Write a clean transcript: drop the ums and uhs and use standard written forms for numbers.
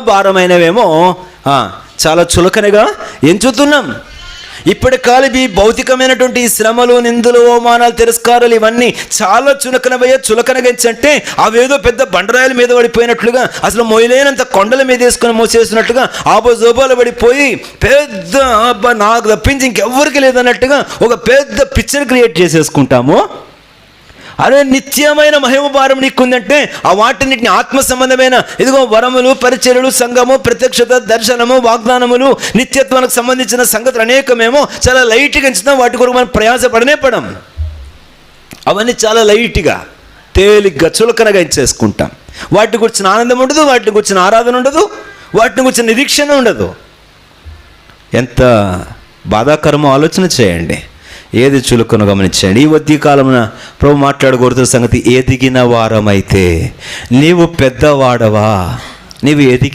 భారమైనవేమో చాలా చులకనగా ఎంచుతున్నాం. ఇప్పటి కాలం ఈ భౌతికమైనటువంటి శ్రమలు, నిందలు, అవమానాలు, తిరస్కారాలు ఇవన్నీ చాలా చులకనగా ఎంచంటే అవేదో పెద్ద బండరాయల మీద పడిపోయినట్లుగా, అసలు మొయలేనంత కొండల మీద వేసుకొని మోసేసినట్టుగా ఆబోజోబాలు పడిపోయి పెద్ద నాకు తప్పించి ఇంకెవ్వరికి లేదన్నట్టుగా ఒక పెద్ద పిక్చర్ క్రియేట్ చేసేసుకుంటాము. అదే నిత్యమైన మహిమ భారం నీకుందంటే ఆ వాటిన్నిటిని ఆత్మ సంబంధమైన ఇదిగో వరములు, పరిచర్యలు, సంఘము, ప్రత్యక్షత, దర్శనము, వాగ్దానములు, నిత్యత్వానికి సంబంధించిన సంగతులు అనేకమేమో చాలా లైట్గా ఎంచుతాం. వాటి కొరకు మనం ప్రయాసపడనే పడం. అవన్నీ చాలా లైట్గా, తేలిగ్గా, చులకనగా ఎంచేసుకుంటాం. వాటి గురించిన ఆనందం ఉండదు, వాటిని గురించిన ఆరాధన ఉండదు, వాటిని గురించిన నిరీక్షణ ఉండదు. ఎంత బాధాకరమో ఆలోచన చేయండి. ఏది చులకను గమనించండి. ఈ ఉదయ కాలమున ప్రభు మాట్లాడకూడదు సంగతి, ఎదిగిన వారమైతే నీవు పెద్దవాడవా, నీవు ఎదిగి